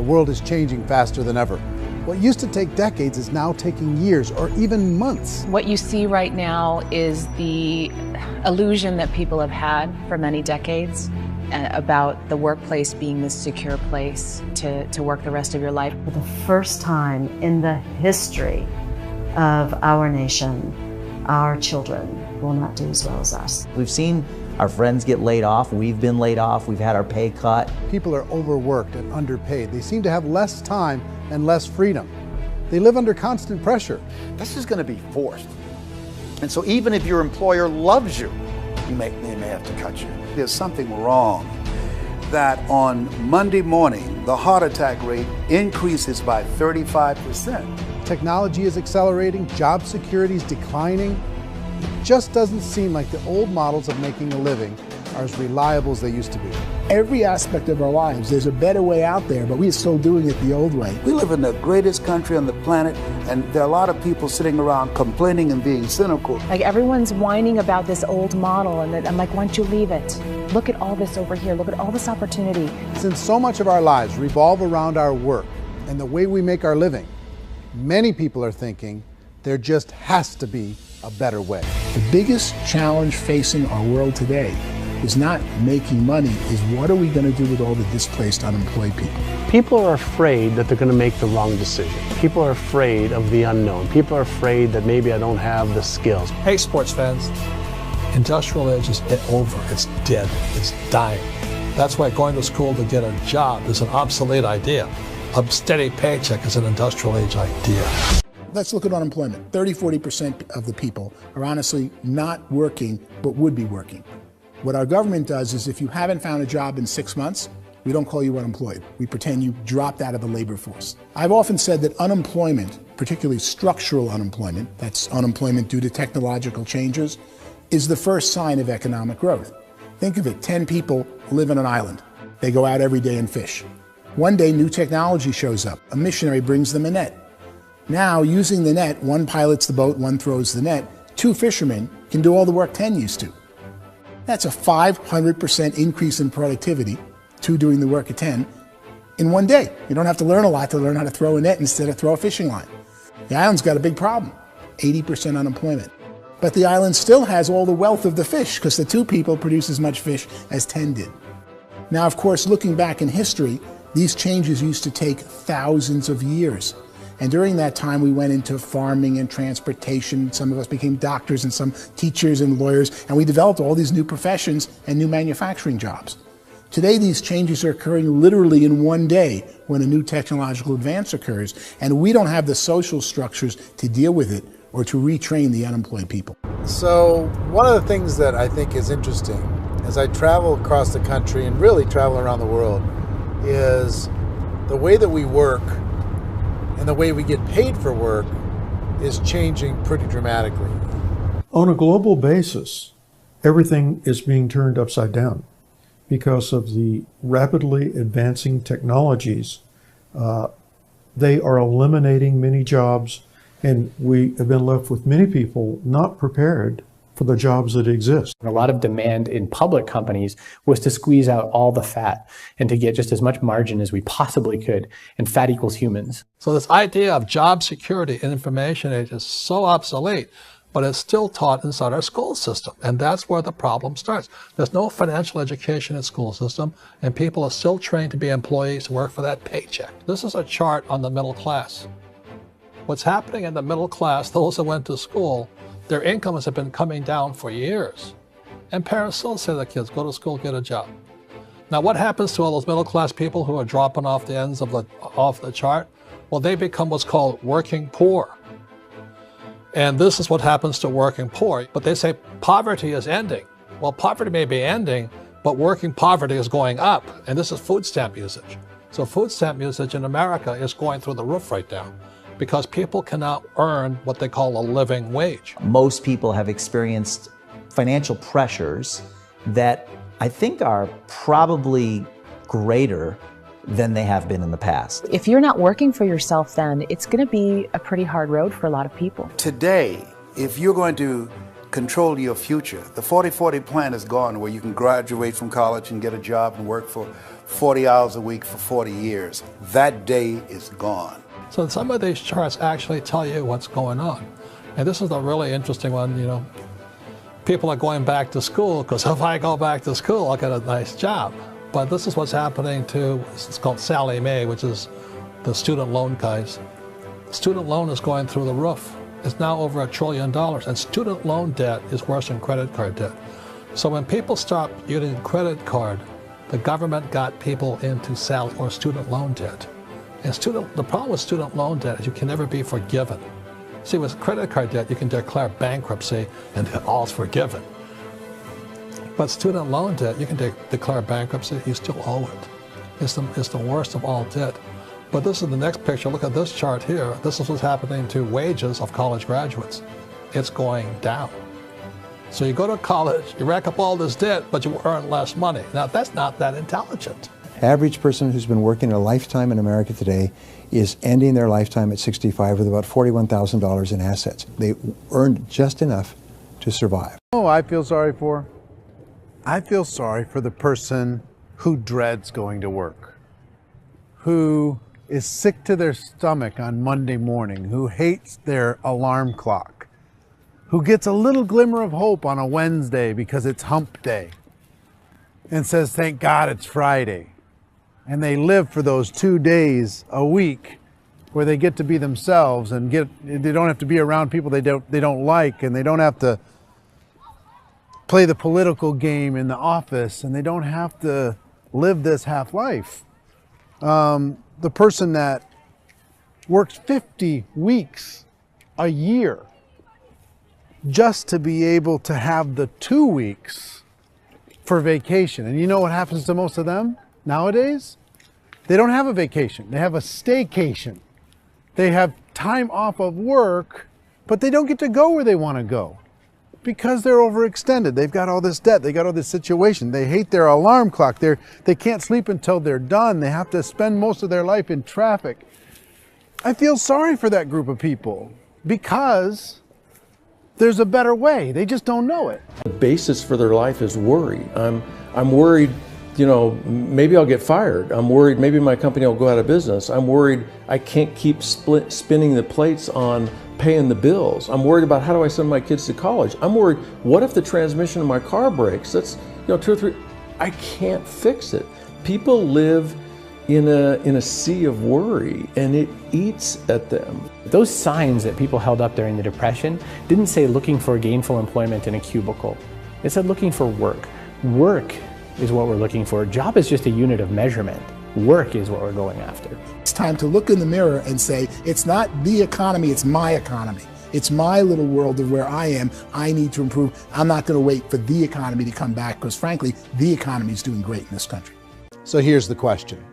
world is changing faster than ever. What used to take decades is now taking years or even months. What you see right now is the illusion that people have had for many decades about the workplace being this secure place to work the rest of your life. For the first time in the history of our nation, our children will not do as well as us. We've seen our friends get laid off, we've been laid off, we've had our pay cut. People are overworked and underpaid. They seem to have less time and less freedom. They live under constant pressure. This is going to be forced. And so even if your employer loves you, they may have to cut you. There's something wrong that on Monday morning, the heart attack rate increases by 35%. Technology is accelerating, job security is declining. It just doesn't seem like the old models of making a living are as reliable as they used to be. Every aspect of our lives, there's a better way out there, but we're still doing it the old way. We live in the greatest country on the planet, and there are a lot of people sitting around complaining and being cynical. Like everyone's whining about this old model, and I'm like, why don't you leave it? Look at all this over here. Look at all this opportunity. Since so much of our lives revolve around our work and the way we make our living, many people are thinking there just has to be a better way. The biggest challenge facing our world today is not making money, is what are we going to do with all the displaced, unemployed people? People are afraid that they're going to make the wrong decision. People are afraid of the unknown. People are afraid that maybe I don't have the skills. Hey, sports fans, industrial age is over. It's dead. It's dying. That's why going to school to get a job is an obsolete idea. A steady paycheck is an industrial age idea. Let's look at unemployment. 30–40% of the people are honestly not working, but would be working. What our government does is if you haven't found a job in 6 months, we don't call you unemployed. We pretend you dropped out of the labor force. I've often said that unemployment, particularly structural unemployment, that's unemployment due to technological changes, is the first sign of economic growth. Think of it, 10 people live on an island. They go out every day and fish. One day, new technology shows up. A missionary brings them a net. Now, using the net, one pilots the boat, one throws the net. 2 fishermen can do all the work 10 used to. That's a 500% increase in productivity, 2 doing the work of 10, in one day. You don't have to learn a lot to learn how to throw a net instead of throw a fishing line. The island's got a big problem, 80% unemployment. But the island still has all the wealth of the fish because the 2 people produce as much fish as 10 did. Now, of course, looking back in history, these changes used to take thousands of years. And during that time, we went into farming and transportation. Some of us became doctors and some teachers and lawyers, and we developed all these new professions and new manufacturing jobs. Today, these changes are occurring literally in one day when a new technological advance occurs, and we don't have the social structures to deal with it or to retrain the unemployed people. So one of the things that I think is interesting as I travel across the country and really travel around the world is the way that we work and the way we get paid for work is changing pretty dramatically. On a global basis, everything is being turned upside down because of the rapidly advancing technologies. They are eliminating many jobs, and we have been left with many people not prepared for the jobs that exist. A lot of demand in public companies was to squeeze out all the fat and to get just as much margin as we possibly could, and fat equals humans. So this idea of job security in information age is so obsolete, but it's still taught inside our school system, and that's where the problem starts. There's no financial education in school system, and people are still trained to be employees to work for that paycheck. This is a chart on the middle class. What's happening in the middle class, those that went to school, their incomes have been coming down for years. And parents still say to their kids, go to school, get a job. Now what happens to all those middle class people who are dropping off the ends of the chart? Well, they become what's called working poor. And this is what happens to working poor. But they say poverty is ending. Well, poverty may be ending, but working poverty is going up. And this is food stamp usage. So food stamp usage in America is going through the roof right now, because people cannot earn what they call a living wage. Most people have experienced financial pressures that I think are probably greater than they have been in the past. If you're not working for yourself, then it's going to be a pretty hard road for a lot of people. Today, if you're going to control your future. The 40-40 plan is gone, where you can graduate from college and get a job and work for 40 hours a week for 40 years. That day is gone. So some of these charts actually tell you what's going on. And this is a really interesting one. You know, people are going back to school because if I go back to school, I'll get a nice job. But this is what's happening to, it's called Sallie Mae, which is the student loan guys. Student loan is going through the roof. It's now over $1 trillion, and student loan debt is worse than credit card debt. So when people stopped using credit card, the government got people into student loan debt. And the problem with student loan debt is you can never be forgiven. See, with credit card debt, you can declare bankruptcy and all's forgiven. But student loan debt, you can declare bankruptcy, you still owe it. It's the worst of all debt. But this is the next picture. Look at this chart here. This is what's happening to wages of college graduates. It's going down. So you go to college, you rack up all this debt, but you earn less money. Now, that's not that intelligent. Average person who's been working a lifetime in America today is ending their lifetime at 65 with about $41,000 in assets. They earned just enough to survive. Oh, I feel sorry for? I feel sorry for the person who dreads going to work, who is sick to their stomach on Monday morning, who hates their alarm clock, who gets a little glimmer of hope on a Wednesday because it's hump day and says, thank God it's Friday. And they live for those 2 days a week where they get to be themselves and they don't have to be around people they don't like, and they don't have to play the political game in the office, and they don't have to live this half life. The person that works 50 weeks a year just to be able to have the 2 weeks for vacation. And you know what happens to most of them nowadays? They don't have a vacation. They have a staycation. They have time off of work, but they don't get to go where they want to go because they're overextended. They've got all this debt. They got all this situation. They hate their alarm clock. They can't sleep until they're done. They have to spend most of their life in traffic. I feel sorry for that group of people because there's a better way. They just don't know it. The basis for their life is worry. I'm worried, you know, maybe I'll get fired. I'm worried maybe my company will go out of business. I'm worried I can't keep spinning the plates on paying the bills. I'm worried about how do I send my kids to college. I'm worried, what if the transmission of my car breaks? That's, you know, 2 or 3, I can't fix it. People live in a sea of worry, and it eats at them. Those signs that people held up during the Depression didn't say looking for gainful employment in a cubicle. It said looking for work. Work is what we're looking for. Job is just a unit of measurement. Work is what we're going after. It's time to look in the mirror and say, it's not the economy, it's my economy. It's my little world of where I am. I need to improve. I'm not going to wait for the economy to come back because, frankly, the economy is doing great in this country. So here's the question.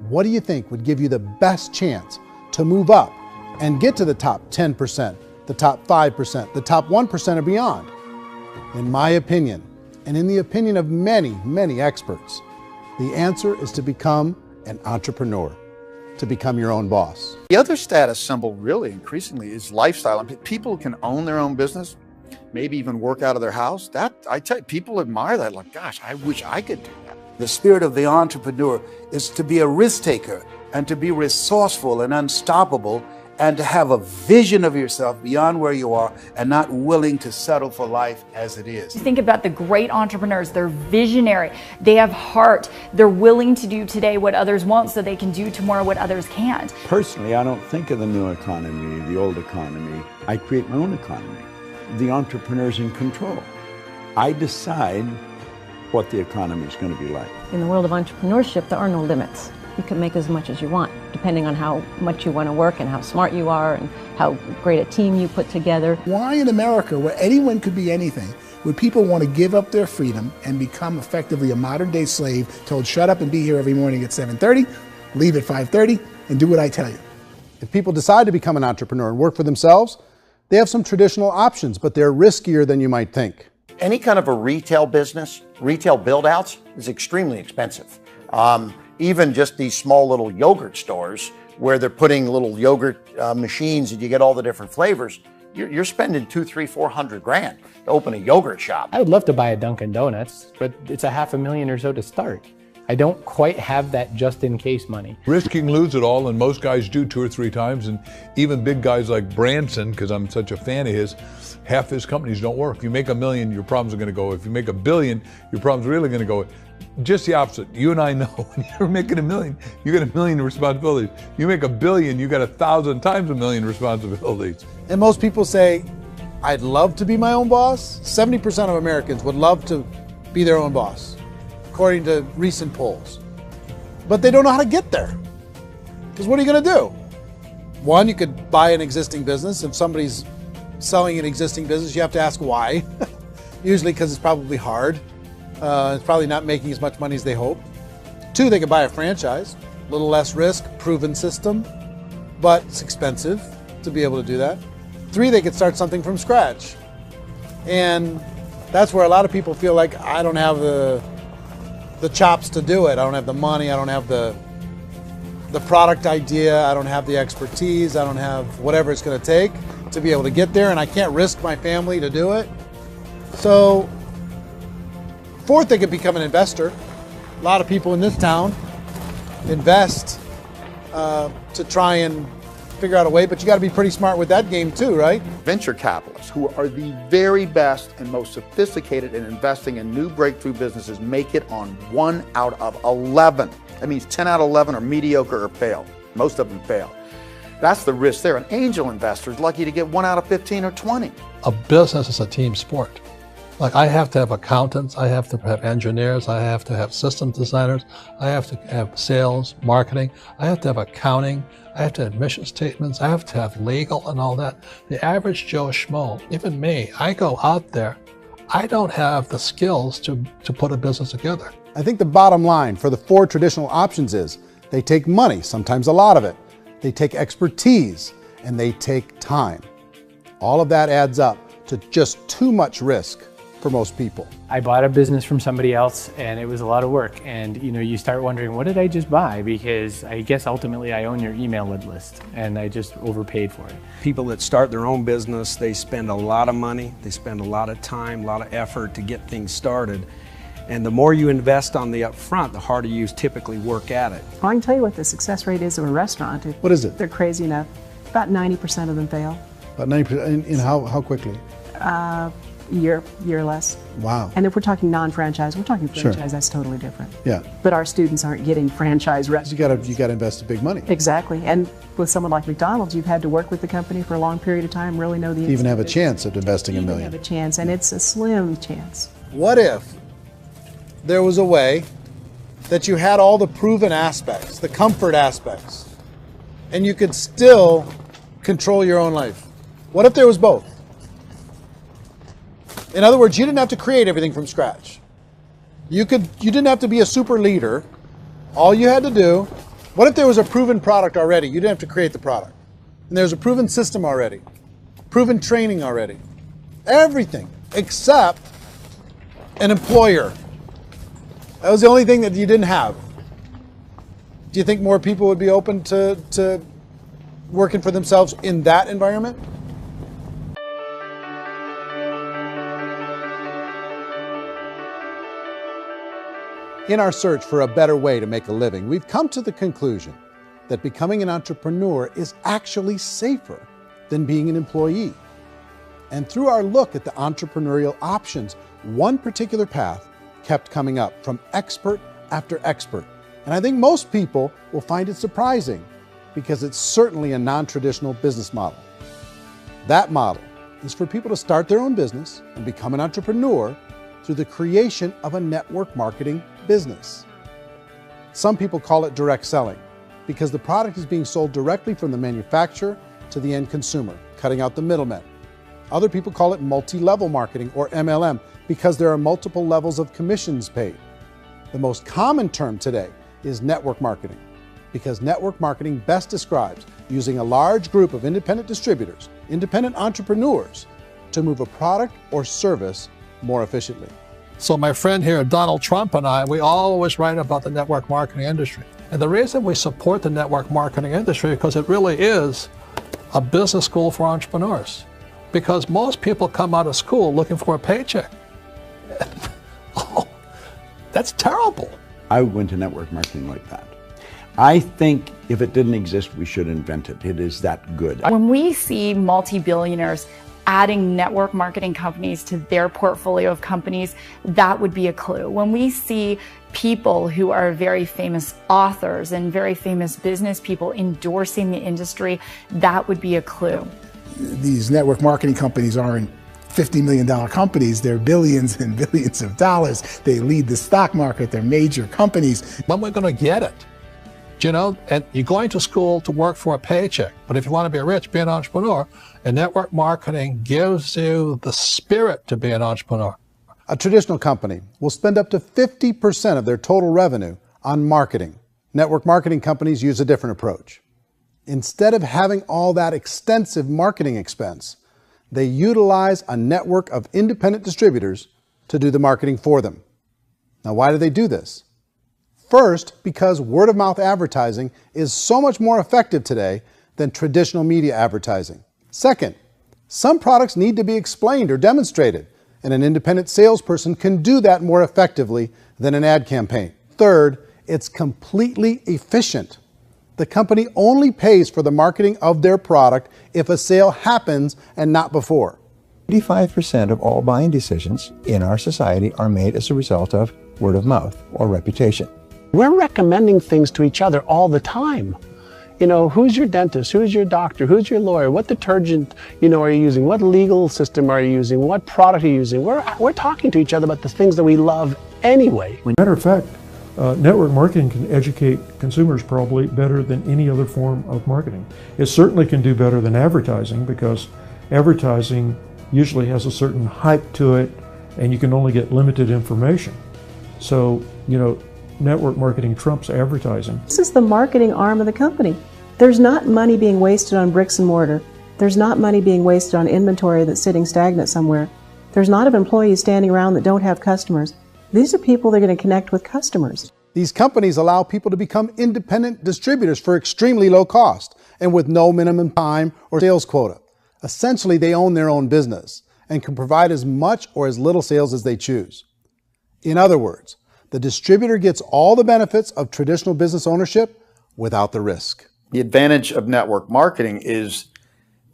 What do you think would give you the best chance to move up and get to the top 10%, the top 5%, the top 1% or beyond? In my opinion, and in the opinion of many, many experts, the answer is to become an entrepreneur, to become your own boss. The other status symbol really increasingly is lifestyle. I mean, people can own their own business, maybe even work out of their house. That, I tell you, people admire that. Like, gosh, I wish I could do that. The spirit of the entrepreneur is to be a risk taker and to be resourceful and unstoppable and to have a vision of yourself beyond where you are and not willing to settle for life as it is. Think about the great entrepreneurs. They're visionary. They have heart. They're willing to do today what others won't so they can do tomorrow what others can't. Personally, I don't think of the new economy, the old economy. I create my own economy. The entrepreneur's in control. I decide what the economy is going to be like. In the world of entrepreneurship, there are no limits. You can make as much as you want, depending on how much you want to work and how smart you are and how great a team you put together. Why in America, where anyone could be anything, would people want to give up their freedom and become effectively a modern-day slave, told shut up and be here every morning at 7:30, leave at 5:30, and do what I tell you? If people decide to become an entrepreneur and work for themselves, they have some traditional options, but they're riskier than you might think. Any kind of a retail business, retail build-outs is extremely expensive. Even just these small little yogurt stores where they're putting little yogurt machines and you get all the different flavors, you're spending $200, $300, $400 grand to open a yogurt shop. I would love to buy a Dunkin' Donuts, but it's $500,000 or so to start. I don't quite have that just in case money. Risk you can lose it all, and most guys do 2 or 3 times, and even big guys like Branson, because I'm such a fan of his, half his companies don't work. If you make $1 million, your problems are going to go. If you make $1 billion, your problems are really going to go. Just the opposite. You and I know when you're making $1 million, you get $1 million responsibilities. You make $1 billion, you got 1,000 times $1 million responsibilities. And most people say, I'd love to be my own boss. 70% of Americans would love to be their own boss, according to recent polls. But they don't know how to get there. Because what are you going to do? One, you could buy an existing business. If somebody's selling an existing business, you have to ask why. Usually because it's probably hard. It's probably not making as much money as they hope. 2, they could buy a franchise. A little less risk, proven system, but it's expensive to be able to do that. 3, they could start something from scratch. And that's where a lot of people feel like, I don't have the chops to do it. I don't have the money. I don't have the product idea. I don't have the expertise. I don't have whatever it's going to take to be able to get there, and I can't risk my family to do it. So 4th, they could become an investor. A lot of people in this town invest to try and figure out a way, but you got to be pretty smart with that game too, right? Venture capitalists, who are the very best and most sophisticated in investing in new breakthrough businesses, make it on 1 out of 11. That means 10 out of 11 are mediocre or fail. Most of them fail. That's the risk there. An angel investor is lucky to get 1 out of 15 or 20. A business is a team sport. Like, I have to have accountants, I have to have engineers, I have to have system designers, I have to have sales, marketing, I have to have accounting, I have to have mission statements, I have to have legal and all that. The average Joe Schmo, even me, I go out there, I don't have the skills to put a business together. I think the bottom line for the 4 traditional options is they take money, sometimes a lot of it. They take expertise, and they take time. All of that adds up to just too much risk for most people. I bought a business from somebody else, and it was a lot of work. And you start wondering, what did I just buy? Because I guess ultimately I own your email list, and I just overpaid for it. People that start their own business, they spend a lot of money, they spend a lot of time, a lot of effort to get things started. And the more you invest on the upfront, the harder you typically work at it. Well, I can tell you what the success rate is of a restaurant. What is it? They're crazy enough. About 90% of them fail. About 90%, in how quickly? Year less. Wow. And if we're talking non-franchise, we're talking franchise, Sure. That's totally different. Yeah. But our students aren't getting franchise restaurants. You got to invest big money. Exactly. And with someone like McDonald's, you've had to work with the company for a long period of time, really know the Even have a chance at investing $1 million. have a chance, and it's a slim chance. What if there was a way that you had all the proven aspects, the comfort aspects, and you could still control your own life? What if there was both? In other words, you didn't have to create everything from scratch. You didn't have to be a super leader. All you had to do, what if there was a proven product already? You didn't have to create the product. And there's a proven system already, proven training already. Everything except an employer. That was the only thing that you didn't have. Do you think more people would be open to working for themselves in that environment? In our search for a better way to make a living, we've come to the conclusion that becoming an entrepreneur is actually safer than being an employee. And through our look at the entrepreneurial options, one particular path kept coming up from expert after expert. And I think most people will find it surprising because it's certainly a non-traditional business model. That model is for people to start their own business and become an entrepreneur through the creation of a network marketing business. Some people call it direct selling because the product is being sold directly from the manufacturer to the end consumer, cutting out the middlemen. Other people call it multi-level marketing, or MLM, because there are multiple levels of commissions paid. The most common term today is network marketing, because network marketing best describes using a large group of independent distributors, independent entrepreneurs, to move a product or service more efficiently. So my friend here, Donald Trump, and I, we always write about the network marketing industry. And the reason we support the network marketing industry is because it really is a business school for entrepreneurs. because most people come out of school looking for a paycheck. Oh, that's terrible. I would go into network marketing like that. I think if it didn't exist, we should invent it. It is that good. When we see multi-billionaires adding network marketing companies to their portfolio of companies, that would be a clue. When we see people who are very famous authors and very famous business people endorsing the industry, that would be a clue. These network marketing companies aren't $50 million companies, they're billions and billions of dollars. They lead the stock market, they're major companies. When we're going to get it? You know, and you're going to school to work for a paycheck, but if you want to be rich, be an entrepreneur, and network marketing gives you the spirit to be an entrepreneur. A traditional company will spend up to 50% of their total revenue on marketing. Network marketing companies use a different approach. Instead of having all that extensive marketing expense, they utilize a network of independent distributors to do the marketing for them. Now, why do they do this? First, because word-of-mouth advertising is so much more effective today than traditional media advertising. Second, some products need to be explained or demonstrated, and an independent salesperson can do that more effectively than an ad campaign. Third, it's completely efficient. The company only pays for the marketing of their product if a sale happens and not before. 85% of all buying decisions in our society are made as a result of word of mouth or reputation. We're recommending things to each other all the time. You know, who's your dentist? Who's your doctor? Who's your lawyer? What detergent, are you using? What legal system are you using? What product are you using? We're talking to each other about the things that we love anyway. Matter of fact, network marketing can educate consumers probably better than any other form of marketing. It certainly can do better than advertising, because advertising usually has a certain hype to it and you can only get limited information. So, network marketing trumps advertising. This is the marketing arm of the company. There's not money being wasted on bricks and mortar. There's not money being wasted on inventory that's sitting stagnant somewhere. There's not of employees standing around that don't have customers. These are people that are going to connect with customers. These companies allow people to become independent distributors for extremely low cost and with no minimum time or sales quota. Essentially, they own their own business and can provide as much or as little sales as they choose. In other words, the distributor gets all the benefits of traditional business ownership without the risk. The advantage of network marketing is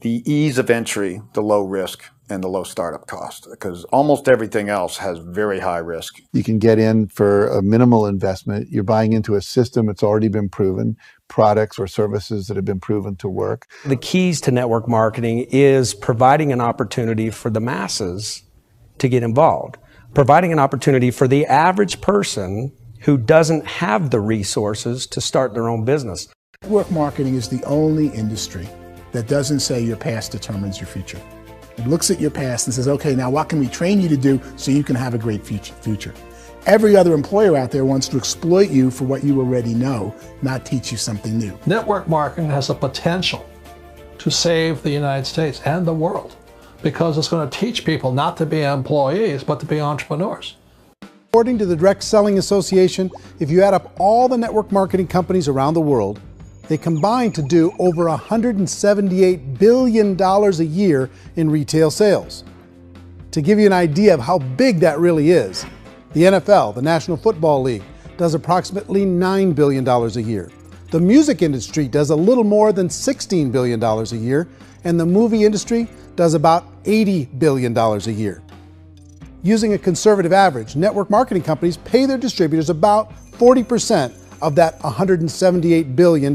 the ease of entry, the low risk, and the low startup cost, because almost everything else has very high risk. You can get in for a minimal investment. You're buying into a system that's already been proven, products or services that have been proven to work. The keys to network marketing is providing an opportunity for the masses to get involved, providing an opportunity for the average person who doesn't have the resources to start their own business. Network marketing is the only industry that doesn't say your past determines your future. It looks at your past and says, okay, now what can we train you to do so you can have a great future? Every other employer out there wants to exploit you for what you already know, not teach you something new. Network marketing has the potential to save the United States and the world, because it's going to teach people not to be employees, but to be entrepreneurs. According to the Direct Selling Association, if you add up all the network marketing companies around the world, they combine to do over $178 billion a year in retail sales. To give you an idea of how big that really is, the NFL, the National Football League, does approximately $9 billion a year. The music industry does a little more than $16 billion a year, and the movie industry does about $80 billion a year. Using a conservative average, network marketing companies pay their distributors about 40% of that $178 billion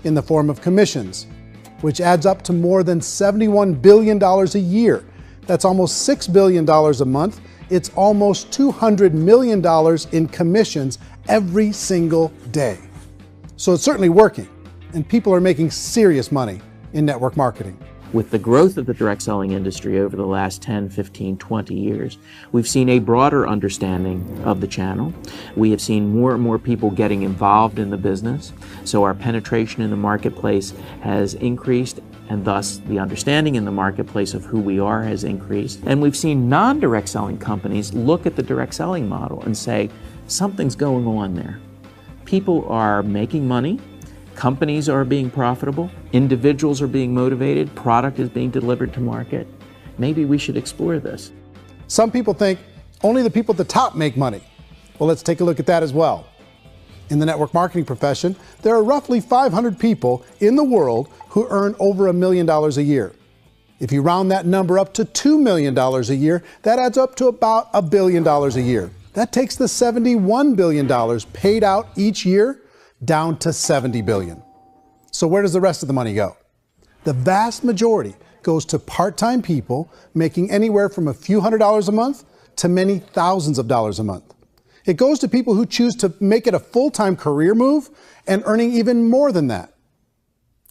in the form of commissions, which adds up to more than $71 billion a year. That's almost $6 billion a month. It's almost $200 million in commissions every single day. So it's certainly working, and people are making serious money in network marketing. With the growth of the direct selling industry over the last 10, 15, 20 years, we've seen a broader understanding of the channel. We have seen more and more people getting involved in the business, so our penetration in the marketplace has increased, and thus the understanding in the marketplace of who we are has increased. And we've seen non-direct selling companies look at the direct selling model and say, something's going on there. People are making money, Companies are being profitable, individuals are being motivated, product is being delivered to market. Maybe we should explore this. Some people think only the people at the top make money. Well, let's take a look at that as well. In the network marketing profession, there are roughly 500 people in the world who earn over $1 million a year. If you round that number up to $2 million a year, that adds up to about $1 billion a year. That takes the $71 billion paid out each year down to $70 billion. So where does the rest of the money go? The vast majority goes to part-time people making anywhere from a few $100s a month to many thousands of dollars a month. It goes to people who choose to make it a full-time career move and earning even more than that.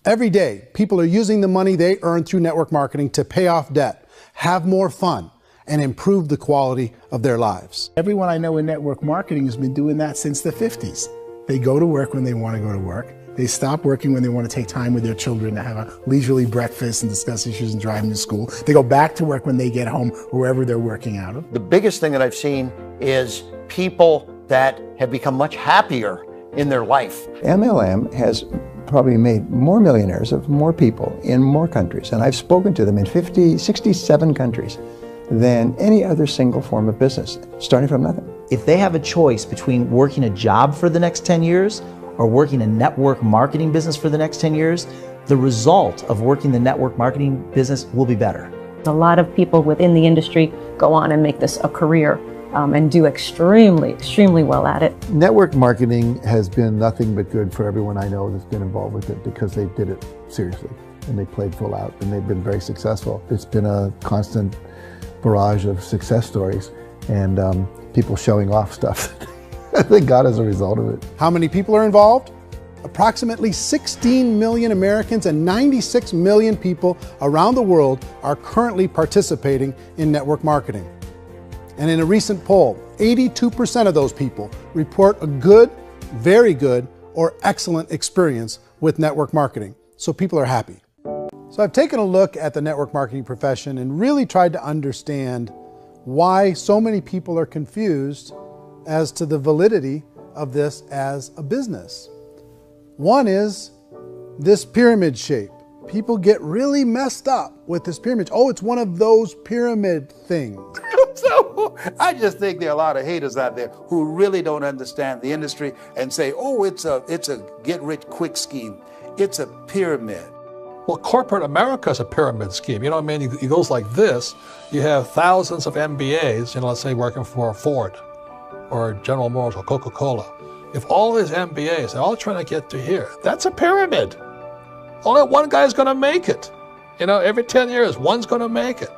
Every day, people are using the money they earn through network marketing to pay off debt, have more fun, and improve the quality of their lives. Everyone I know in network marketing has been doing that since the 50s. They go to work when they want to go to work. They stop working when they want to take time with their children to have a leisurely breakfast and discuss issues and drive them to school. They go back to work when they get home, wherever they're working out of. The biggest thing that I've seen is people that have become much happier in their life. MLM has probably made more millionaires of more people in more countries, and I've spoken to them in 67 countries, than any other single form of business, starting from nothing. If they have a choice between working a job for the next 10 years or working a network marketing business for the next 10 years, the result of working the network marketing business will be better. A lot of people within the industry go on and make this a career and do extremely well at it. Network marketing has been nothing but good for everyone I know that's been involved with it because they did it seriously and they played full out and they've been very successful. It's been a constant barrage of success stories and people showing off stuff that they got as a result of it. How many people are involved? Approximately 16 million Americans and 96 million people around the world are currently participating in network marketing. And in a recent poll, 82% of those people report a good, very good, or excellent experience with network marketing. So people are happy. So I've taken a look at the network marketing profession and really tried to understand why so many people are confused as to the validity of this as a business. One is this pyramid shape. People get really messed up with this pyramid. Oh, it's one of those pyramid things. So I just think there are a lot of haters out there who really don't understand the industry and say, oh, it's a get-rich-quick scheme. It's a pyramid. Well, corporate America is a pyramid scheme. You know what I mean? It goes like this. You have thousands of MBAs, let's say working for Ford or General Motors or Coca-Cola. If all these MBAs, they're all trying to get to here, that's a pyramid. Only one guy's going to make it. Every 10 years, one's going to make it.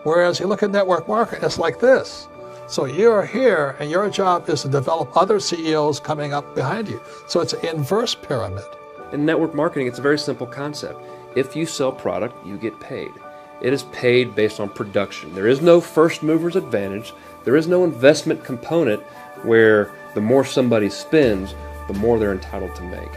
Whereas you look at network marketing, it's like this. So you're here, and your job is to develop other CEOs coming up behind you. So it's an inverse pyramid. In network marketing, it's a very simple concept. If you sell product, you get paid. It is paid based on production. There is no first mover's advantage. There is no investment component where the more somebody spends, the more they're entitled to make.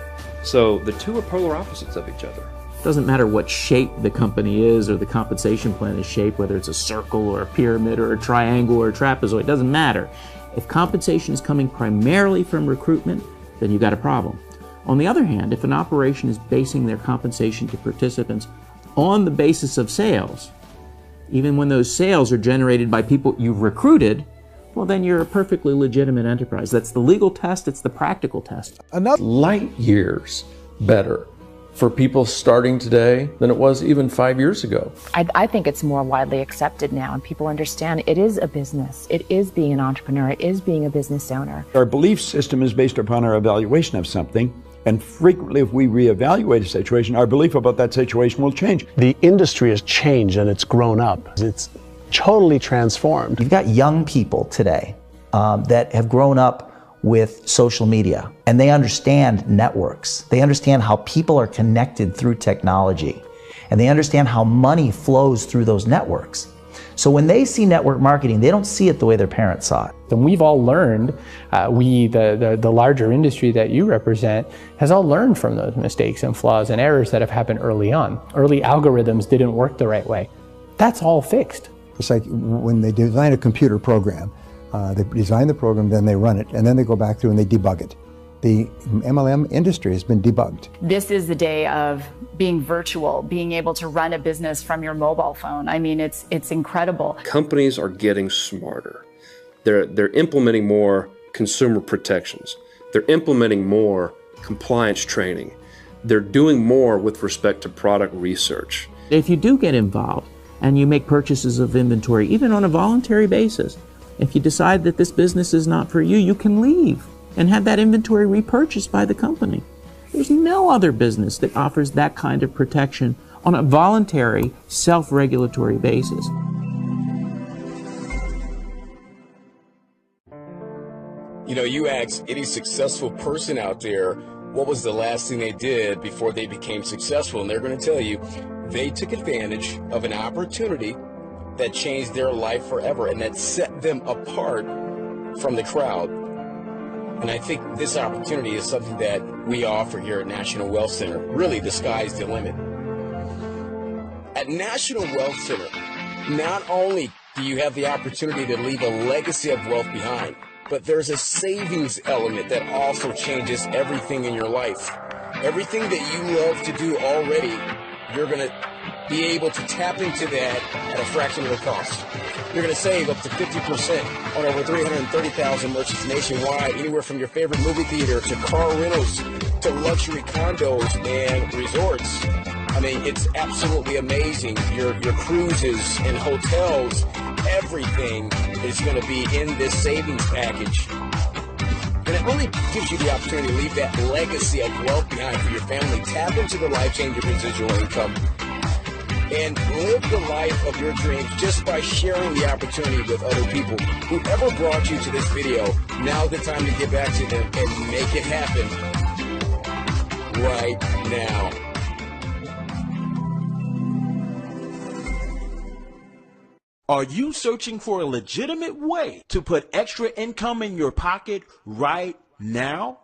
So the two are polar opposites of each other. It doesn't matter what shape the company is or the compensation plan is shaped, whether it's a circle or a pyramid or a triangle or a trapezoid, it doesn't matter. If compensation is coming primarily from recruitment, then you've got a problem. On the other hand, if an operation is basing their compensation to participants on the basis of sales, even when those sales are generated by people you've recruited, well, then you're a perfectly legitimate enterprise. That's the legal test, it's the practical test. Light years better for people starting today than it was even 5 years ago. I think it's more widely accepted now, and people understand it is a business. It is being an entrepreneur. It is being a business owner. Our belief system is based upon our evaluation of something. And frequently, if we reevaluate a situation, our belief about that situation will change. The industry has changed and it's grown up. It's totally transformed. You've got young people today that have grown up with social media, and they understand networks. They understand how people are connected through technology, and they understand how money flows through those networks. So when they see network marketing, they don't see it the way their parents saw it. And we've all learned, the larger industry that you represent, has all learned from those mistakes and flaws and errors that have happened early on. Early algorithms didn't work the right way. That's all fixed. It's like when they design a computer program, they design the program, then they run it, and then they go back through and they debug it. The MLM industry has been debunked. This is the day of being virtual, being able to run a business from your mobile phone. I mean, it's incredible. Companies are getting smarter. They're implementing more consumer protections. They're implementing more compliance training. They're doing more with respect to product research. If you do get involved and you make purchases of inventory, even on a voluntary basis, if you decide that this business is not for you, you can leave and have that inventory repurchased by the company. There's no other business that offers that kind of protection on a voluntary, self-regulatory basis. You know, you ask any successful person out there, what was the last thing they did before they became successful? And they're going to tell you, they took advantage of an opportunity that changed their life forever and that set them apart from the crowd. And I think this opportunity is something that we offer here at National Wealth Center. Really, the sky's the limit. At National Wealth Center, not only do you have the opportunity to leave a legacy of wealth behind, but there's a savings element that also changes everything in your life. Everything that you love to do already, you're going to be able to tap into that at a fraction of the cost. You're going to save up to 50% on over 330,000 merchants nationwide, anywhere from your favorite movie theater to car rentals to luxury condos and resorts. I mean, it's absolutely amazing. Your cruises and hotels, everything is going to be in this savings package. And it really gives you the opportunity to leave that legacy of wealth behind for your family. Tap into the life-changing residual income and live the life of your dreams just by sharing the opportunity with other people. Whoever brought you to this video, now's the time to get back to them and make it happen right now. Are you searching for a legitimate way to put extra income in your pocket right now?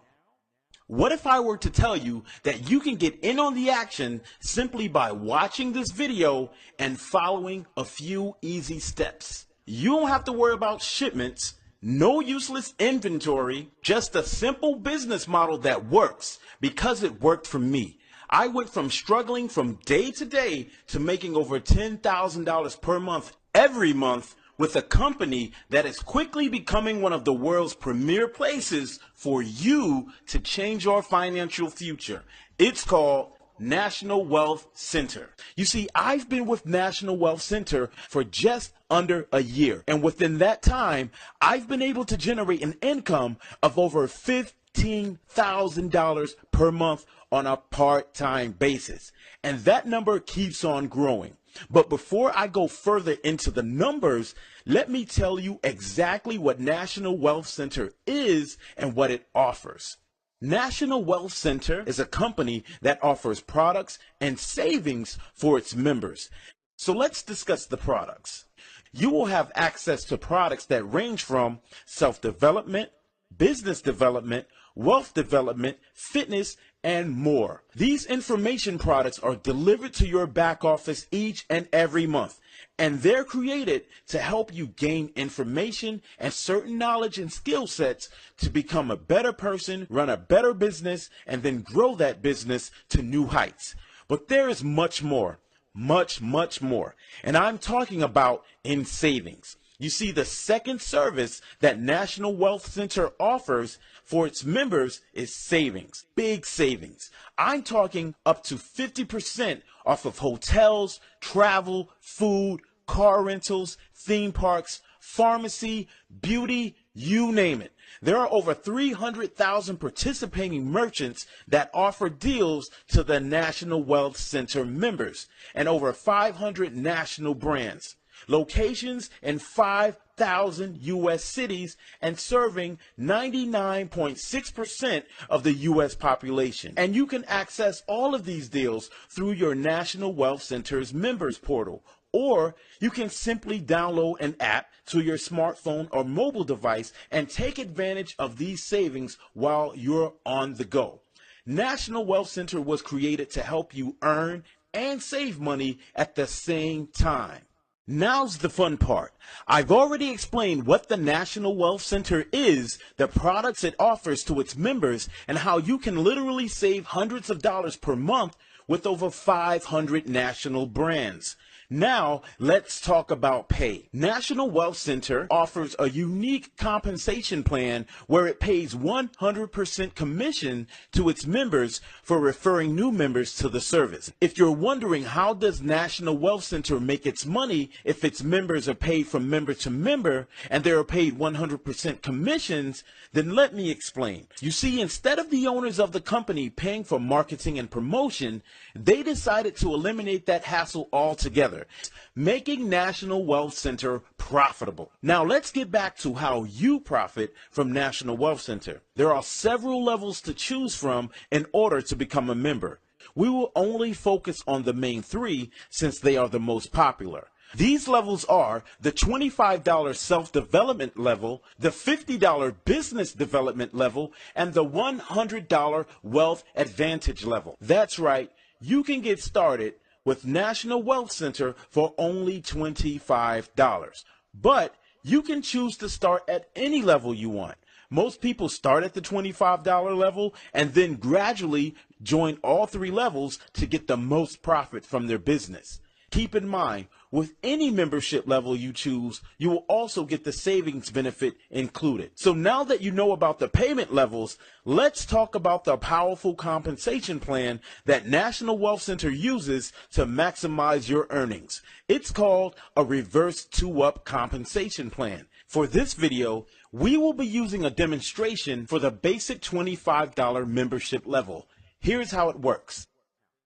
What if I were to tell you that you can get in on the action simply by watching this video and following a few easy steps? You don't have to worry about shipments, no useless inventory, just a simple business model that works because it worked for me. I went from struggling from day to day to making over $10,000 per month every month with a company that is quickly becoming one of the world's premier places for you to change your financial future. It's called National Wealth Center. You see, I've been with National Wealth Center for just under a year. And within that time, I've been able to generate an income of over $15,000 per month on a part-time basis. And that number keeps on growing. But before I go further into the numbers, let me tell you exactly what National Wealth Center is and what it offers. National Wealth Center is a company that offers products and savings for its members. So let's discuss the products. You will have access to products that range from self-development, business development, wealth development, fitness, and more. These information products are delivered to your back office each and every month, and they're created to help you gain information and certain knowledge and skill sets to become a better person, run a better business, and then grow that business to new heights. But there is much more, much more, and I'm talking about in savings. You see, the second service that National Wealth Center offers for its members is savings, big savings. I'm talking up to 50% off of hotels, travel, food, car rentals, theme parks, pharmacy, beauty, you name it. There are over 300,000 participating merchants that offer deals to the National Wealth Center members and over 500 national brands. Locations in 5,000 U.S. cities and serving 99.6% of the U.S. population. And you can access all of these deals through your National Wealth Center's members portal, or you can simply download an app to your smartphone or mobile device and take advantage of these savings while you're on the go. National Wealth Center was created to help you earn and save money at the same time. Now's the fun part. I've already explained what the National Wealth Center is, the products it offers to its members, and how you can literally save hundreds of dollars per month with over 500 national brands. Now, let's talk about pay. National Wealth Center offers a unique compensation plan where it pays 100% commission to its members for referring new members to the service. If you're wondering how does National Wealth Center make its money if its members are paid from member to member and they are paid 100% commissions, then let me explain. You see, instead of the owners of the company paying for marketing and promotion, they decided to eliminate that hassle altogether, making National Wealth Center profitable. Now let's get back to how you profit from National Wealth Center. There are several levels to choose from in order to become a member. We will only focus on the main three since they are the most popular. These levels are the $25 self-development level, the $50 business development level, and the $100 wealth advantage level. That's right, you can get started with National Wealth Center for only $25. But you can choose to start at any level you want. Most people start at the $25 level and then gradually join all three levels to get the most profit from their business. Keep in mind, with any membership level you choose, you will also get the savings benefit included. So now that you know about the payment levels, let's talk about the powerful compensation plan that National Wealth Center uses to maximize your earnings. It's called a reverse 2-up compensation plan. For this video, we will be using a demonstration for the basic $25 membership level. Here's how it works.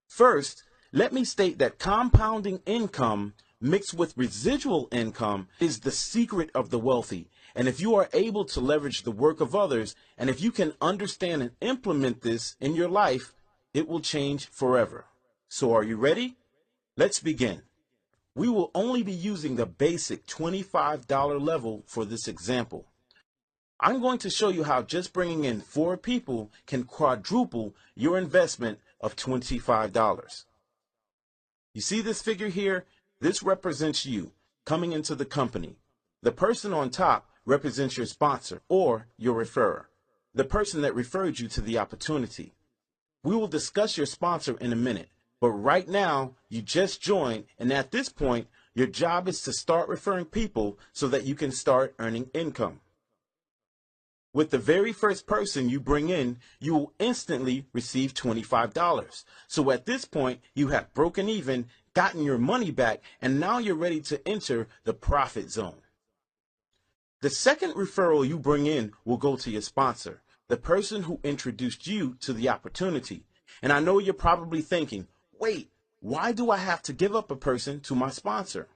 First, let me state that compounding income mixed with residual income is the secret of the wealthy. And if you are able to leverage the work of others, and if you can understand and implement this in your life, it will change forever. So are you ready? Let's begin. We will only be using the basic $25 level for this example. I'm going to show you how just bringing in 4 people can quadruple your investment of $25. You see this figure here? This represents you coming into the company. The person on top represents your sponsor or your referrer, the person that referred you to the opportunity. We will discuss your sponsor in a minute, but right now you just joined, and at this point your job is to start referring people so that you can start earning income. With the very first person you bring in, you will instantly receive $25. So at this point, you have broken even, gotten your money back, and now you're ready to enter the profit zone. The second referral you bring in will go to your sponsor, the person who introduced you to the opportunity. And I know you're probably thinking, wait, why do I have to give up a person to my sponsor?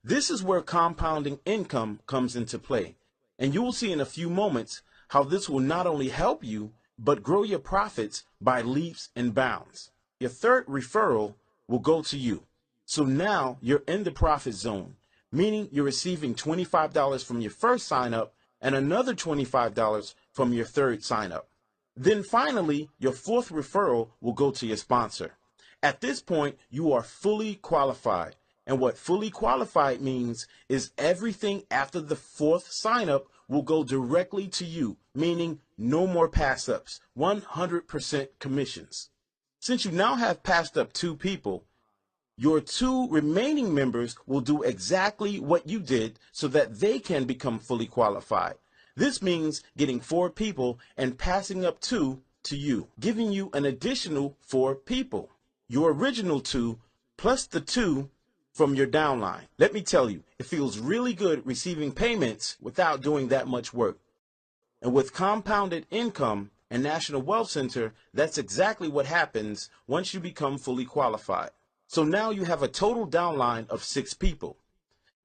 This is where compounding income comes into play. And you will see in a few moments how this will not only help you, but grow your profits by leaps and bounds. Your third referral will go to you. So now you're in the profit zone, meaning you're receiving $25 from your first sign up and another $25 from your third sign up. Then finally, your fourth referral will go to your sponsor. At this point, you are fully qualified. And what fully qualified means is everything after the fourth sign up will go directly to you, meaning no more pass ups, 100% commissions. Since you now have passed up 2 people, your 2 remaining members will do exactly what you did so that they can become fully qualified. This means getting 4 people and passing up 2 to you, giving you an additional 4 people. Your original 2 plus the 2 from your downline. Let me tell you, it feels really good receiving payments without doing that much work. And with compounded income and National Wealth Center, that's exactly what happens once you become fully qualified. So now you have a total downline of 6 people,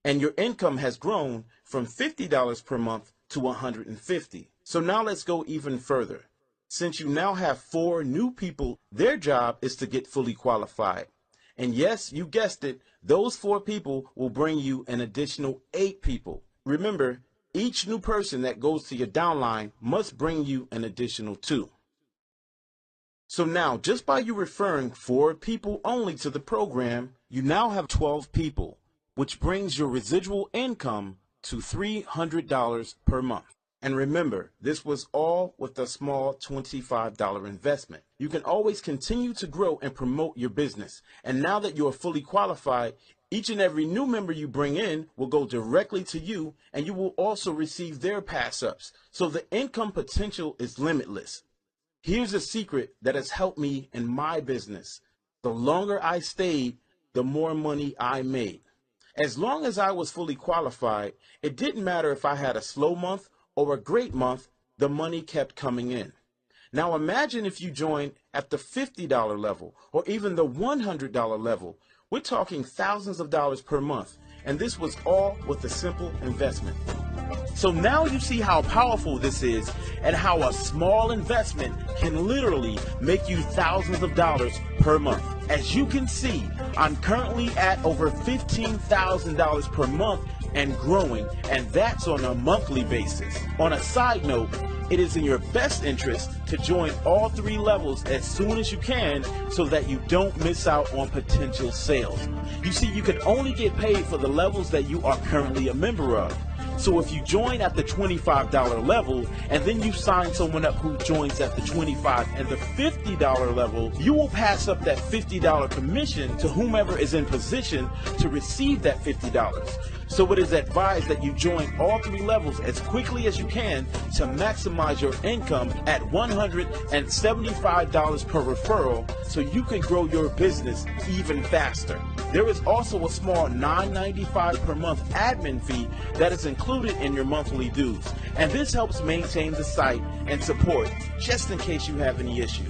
and your income has grown from $50 per month to $150. So now let's go even further. Since you now have 4 new people, their job is to get fully qualified. And yes, you guessed it, those 4 people will bring you an additional 8 people. Remember, each new person that goes to your downline must bring you an additional 2. So now, just by you referring 4 people only to the program, you now have 12 people. which brings your residual income to $300 per month. And remember, this was all with a small $25 investment. You can always continue to grow and promote your business. And now that you are fully qualified, each and every new member you bring in will go directly to you, and you will also receive their pass-ups. So the income potential is limitless. Here's a secret that has helped me in my business. The longer I stayed, the more money I made. As long as I was fully qualified, it didn't matter if I had a slow month or a great month, the money kept coming in. Now imagine if you joined at the $50 level or even the $100 level. We're talking thousands of dollars per month, and this was all with a simple investment. So now you see how powerful this is and how a small investment can literally make you thousands of dollars per month. As you can see, I'm currently at over $15,000 per month and growing, and that's on a monthly basis. On a side note, it is in your best interest to join all 3 levels as soon as you can so that you don't miss out on potential sales. You see, you can only get paid for the levels that you are currently a member of. So if you join at the $25 level and then you sign someone up who joins at the $25 and the $50 level, you will pass up that $50 commission to whomever is in position to receive that $50. So it is advised that you join all 3 levels as quickly as you can to maximize your income at $175 per referral so you can grow your business even faster. There is also a small $9.95 per month admin fee that is included in your monthly dues, and this helps maintain the site and support just in case you have any issues.